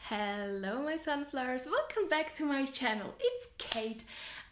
Hello my sunflowers, welcome back to my channel. It's Kate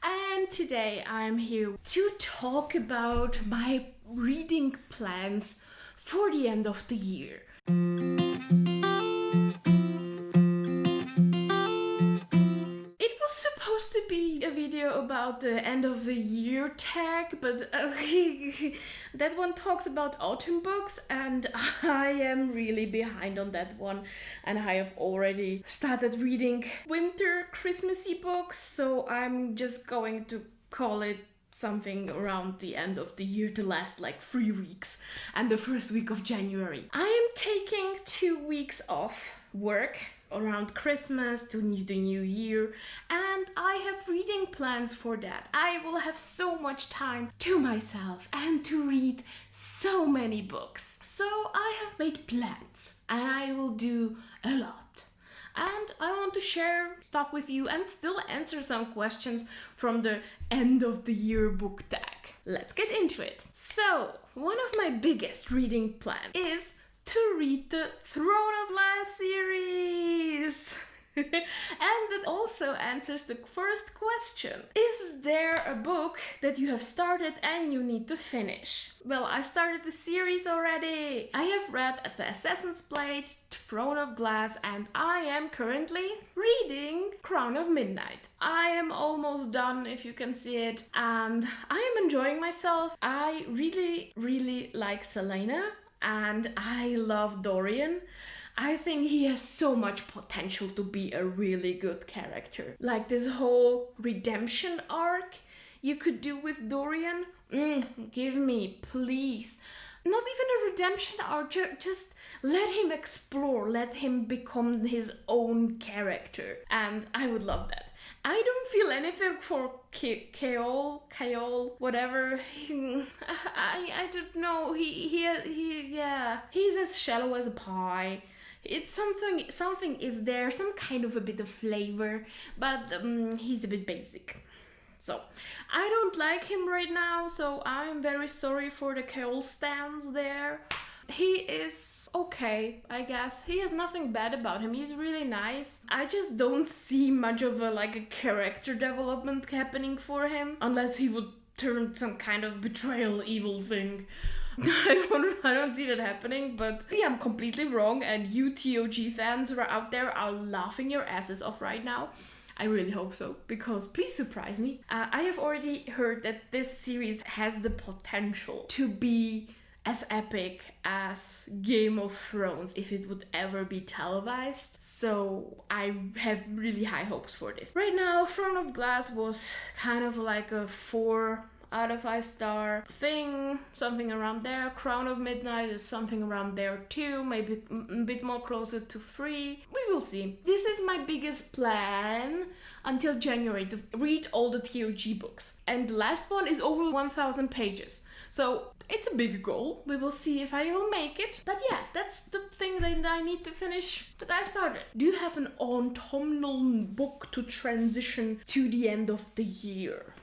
and today I'm here to talk about my reading plans for the end of the year. It was supposed to be a video about the end of the year tag, but that one talks about autumn books and I am really behind on that one, and I have already started reading winter Christmassy books, so I'm just going to call it something around the end of the year to last like 3 weeks and the first week of January. I am taking 2 weeks off work around Christmas to the new year, and I have reading plans for that. I will have so much time to myself and to read so many books. So I have made plans and I will do a lot. And I want to share stuff with you and still answer some questions from the end of the year book tag. Let's get into it. So, one of my biggest reading plans is to read the Throne of Glass series. And that also answers the first question. Is there a book that you have started and you need to finish? Well, I started the series already. I have read The Assassin's Blade, Throne of Glass, and I am currently reading Crown of Midnight. I am almost done, if you can see it, and I am enjoying myself. I really like Selena and I love Dorian. I think he has so much potential to be a really good character. Like this whole redemption arc you could do with Dorian. Give me, please. Not even a redemption arc, just let him explore, let him become his own character. And I would love that. I don't feel anything for Chaol, whatever. I don't know. He's as shallow as a pie. It's something is there, some kind of a bit of flavor, but he's a bit basic. So, I don't like him right now, so I'm very sorry for the Chaol stans there. He is okay, I guess. He has nothing bad about him. He's really nice. I just don't see much of a character development happening for him, unless he would turn some kind of betrayal evil thing. I don't see that happening, but maybe I'm completely wrong and you TOG fans who are out there are laughing your asses off right now. I really hope so, because please surprise me. I have already heard that this series has the potential to be as epic as Game of Thrones if it would ever be televised. So I have really high hopes for this. Right now, Throne of Glass was kind of like a 4 out of 5 star thing, something around there. Crown of Midnight is something around there too, maybe a bit more closer to 3. We will see. This is my biggest plan until January, to read all the TOG books. And the last one is over 1,000 pages. So it's a big goal. We will see if I will make it. But yeah, that's the thing that I need to finish that I started. Do you have an autumnal book to transition to the end of the year?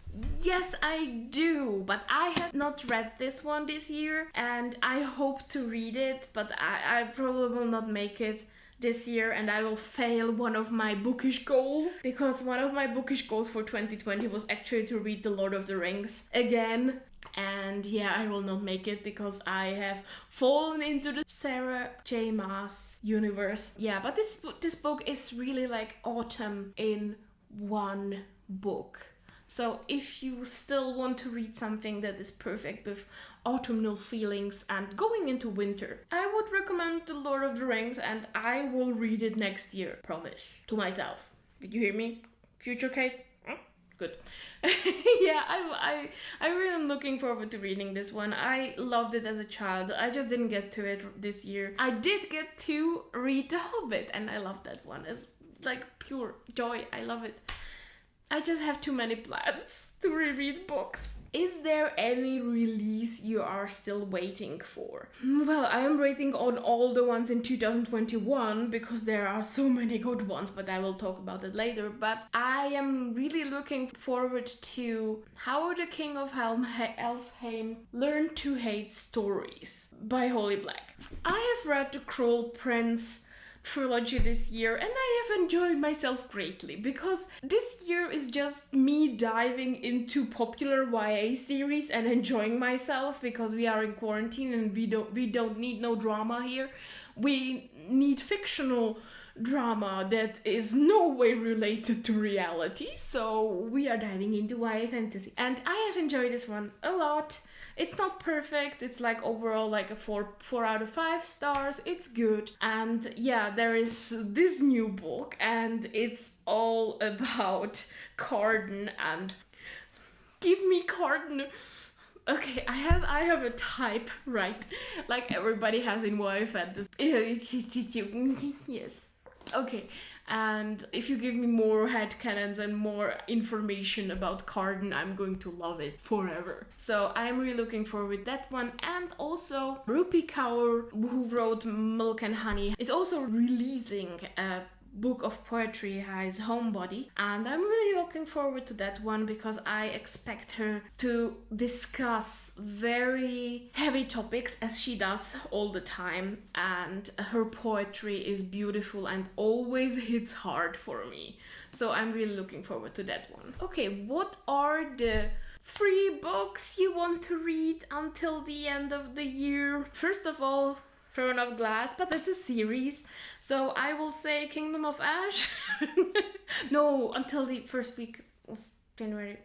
Yes, I do, but I have not read this one this year and I hope to read it, but I probably will not make it this year and I will fail one of my bookish goals, because one of my bookish goals for 2020 was actually to read The Lord of the Rings again. And yeah, I will not make it because I have fallen into the Sarah J. Maas universe. Yeah, but this book is really like autumn in one book. So if you still want to read something that is perfect with autumnal feelings and going into winter, I would recommend The Lord of the Rings, and I will read it next year, promise, to myself. Did you hear me? Future Kate? Good. Yeah, I really am looking forward to reading this one. I loved it as a child. I just didn't get to it this year. I did get to read The Hobbit and I loved that one. It's like pure joy. I love it. I just have too many plans to reread books. Is there any release you are still waiting for? Well, I am waiting on all the ones in 2021 because there are so many good ones, but I will talk about it later. But I am really looking forward to How the King of Elfhame Learned to Hate Stories by Holly Black. I have read The Cruel Prince, trilogy this year, and I have enjoyed myself greatly because this year is just me diving into popular YA series and enjoying myself because we are in quarantine and we don't need no drama here. We need fictional drama that is no way related to reality, so we are diving into YA fantasy, and I have enjoyed this one a lot. It's not perfect, it's like overall like a 4 out of 5 stars. It's good. And yeah, there is this new book and it's all about Cardan, and give me Cardan. Okay, I have a type, right? Like everybody has in YA fantasy. Yes. Okay, and if you give me more headcanons and more information about Cardan, I'm going to love it forever. So I'm really looking forward to that one. And also, Rupi Kaur, who wrote Milk and Honey, is also releasing a book of poetry, his Homebody, and I'm really looking forward to that one because I expect her to discuss very heavy topics as she does all the time, and her poetry is beautiful and always hits hard for me. So I'm really looking forward to that one. Okay, what are the 3 books you want to read until the end of the year? First of all, Throne of Glass, but it's a series, so I will say Kingdom of Ash. No, until the first week of January.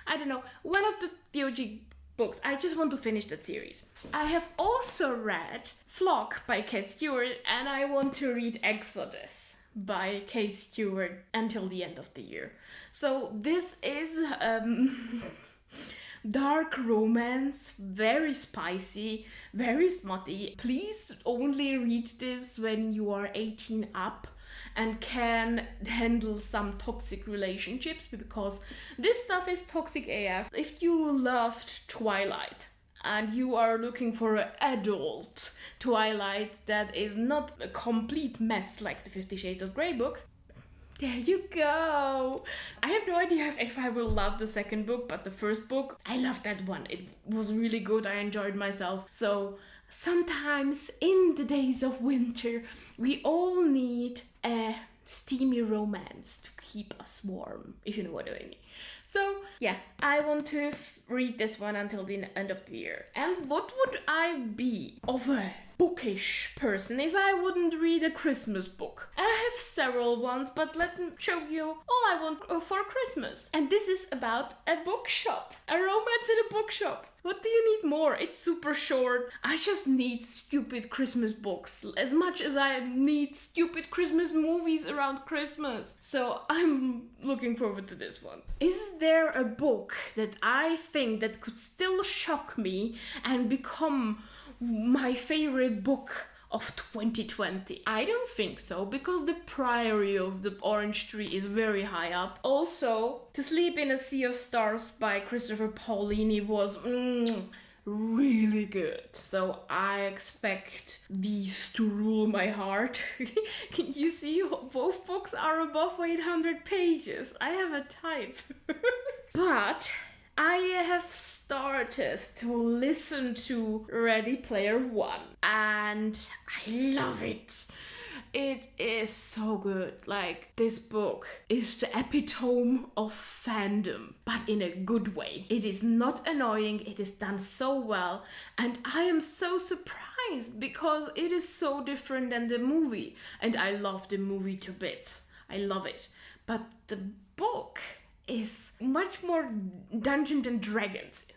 I don't know. One of the DOG books. I just want to finish that series. I have also read Flock by Kate Stewart, and I want to read Exodus by Kate Stewart until the end of the year. So this is dark romance, very spicy, very smutty. Please only read this when you are 18 up and can handle some toxic relationships, because this stuff is toxic AF. If you loved Twilight and you are looking for an adult Twilight that is not a complete mess like the 50 Shades of Grey books, there you go. I have no idea if I will love the second book, but the first book, I loved that one. It was really good. I enjoyed myself. So sometimes in the days of winter, we all need a steamy romance to keep us warm, if you know what I mean. So yeah, I want to read this one until the end of the year. And what would I be of a bookish person if I wouldn't read a Christmas book? I have several ones, but let me show you all I want for Christmas. And this is about a bookshop, a romance in a bookshop. What do you need more? It's super short. I just need stupid Christmas books as much as I need stupid Christmas movies around Christmas. So I'm looking forward to this one. Is there a book that I think that could still shock me and become my favorite book of 2020? I don't think so, because The Priory of the Orange Tree is very high up. Also, To Sleep in a Sea of Stars by Christopher Paolini was really good. So I expect these to rule my heart. You see, both books are above 800 pages. I have a type. But I have started to listen to Ready Player One, and I love it. It is so good. Like, this book is the epitome of fandom, but in a good way. It is not annoying, it is done so well, and I am so surprised because it is so different than the movie, and I love the movie to bits. I love it. But the book is much more Dungeons and Dragons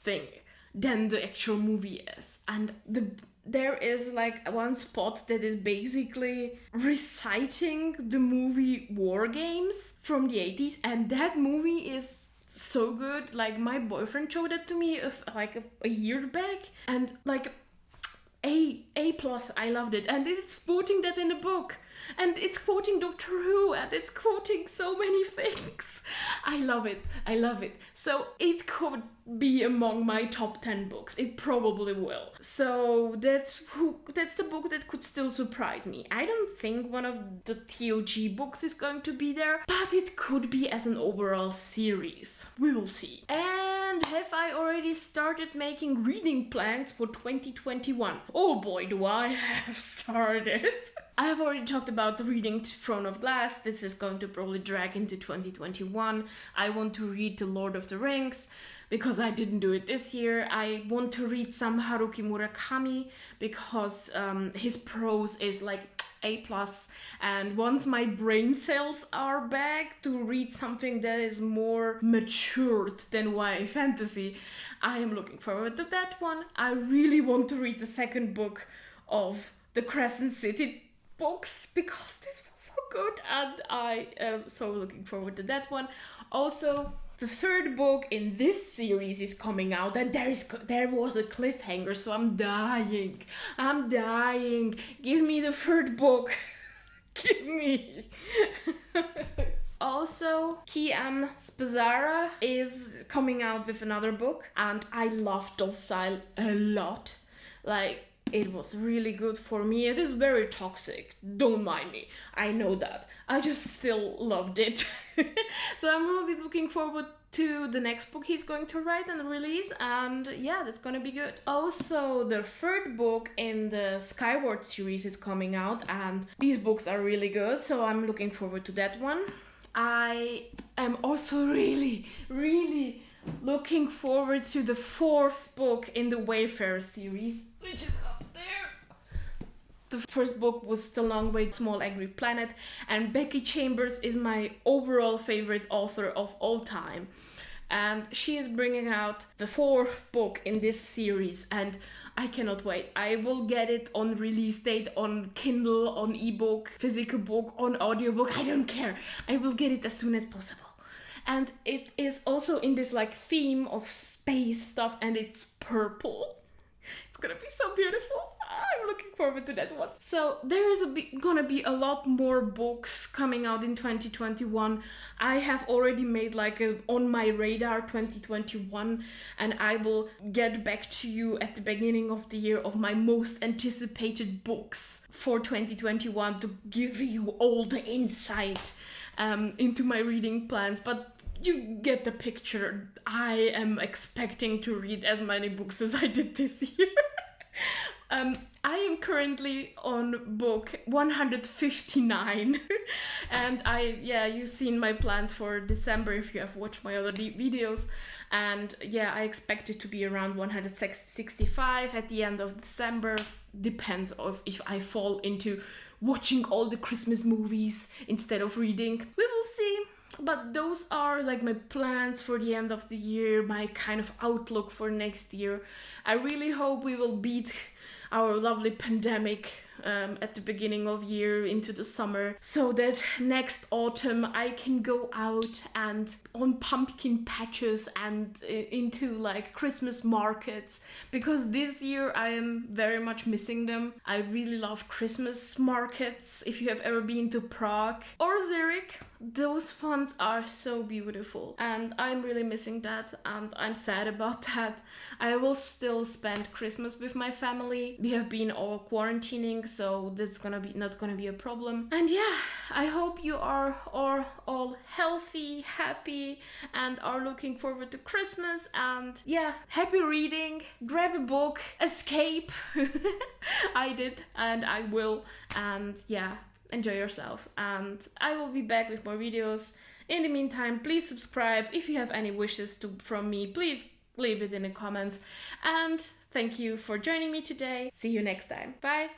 thing than the actual movie is. And there is like one spot that is basically reciting the movie War Games from the 80s, and that movie is so good. Like, my boyfriend showed it to me a year back, and like A plus, I loved it. And it's quoting that in the book. And it's quoting Doctor Who, and it's quoting so many things. I love it. I love it. So it could be among my top 10 books. It probably will. So that's the book that could still surprise me. I don't think one of the TOG books is going to be there, but it could be as an overall series. We will see. And have I already started making reading plans for 2021? Oh boy, do I have started. I have already talked about reading Throne of Glass. This is going to probably drag into 2021. I want to read The Lord of the Rings because I didn't do it this year. I want to read some Haruki Murakami because his prose is like A+. And once my brain cells are back to read something that is more matured than YA fantasy, I am looking forward to that one. I really want to read the second book of the Crescent City books because this was so good, and I am so looking forward to that one. Also, the third book in this series is coming out, and there was a cliffhanger, so I'm dying. Give me the third book. Give me. Also, Kian Spazara is coming out with another book, and I love Docile a lot. Like, it was really good for me. It is very toxic, don't mind me, I know that. I just still loved it. So I'm really looking forward to the next book he's going to write and release, and yeah, that's gonna be good. Also, the third book in the Skyward series is coming out, and these books are really good, so I'm looking forward to that one. I am also really looking forward to the fourth book in the Wayfarer series, which is up there. The first book was The Long Way to Small Angry Planet, and Becky Chambers is my overall favorite author of all time. And she is bringing out the fourth book in this series, and I cannot wait. I will get it on release date, on Kindle, on ebook, physical book, on audiobook, I don't care. I will get it as soon as possible. And it is also in this like theme of space stuff, and it's purple. It's gonna be so beautiful. I'm looking forward to that one. So there is gonna be a lot more books coming out in 2021. I have already made like a on my radar 2021, and I will get back to you at the beginning of the year of my most anticipated books for 2021 to give you all the insight into my reading plans. But you get the picture. I am expecting to read as many books as I did this year. I am currently on book 159 and you've seen my plans for December if you have watched my other videos, and I expect it to be around 165 at the end of December. Depends of if I fall into watching all the Christmas movies instead of reading. We will see. But those are like my plans for the end of the year, my kind of outlook for next year. I really hope we will beat our lovely pandemic at the beginning of year into the summer, so that next autumn I can go out and on pumpkin patches and into like Christmas markets, because this year I am very much missing them. I really love Christmas markets. If you have ever been to Prague or Zurich, those ones are so beautiful, and I'm really missing that, and I'm sad about that. I will still spend Christmas with my family. We have been all quarantining, so that's not gonna be a problem. And I hope you are all healthy, happy, and are looking forward to Christmas. And happy reading, grab a book, escape. I did, and I will, and enjoy yourself, and I will be back with more videos. In the meantime, please subscribe. If you have any wishes from me, please leave it in the comments, and thank you for joining me today. See you next time. Bye.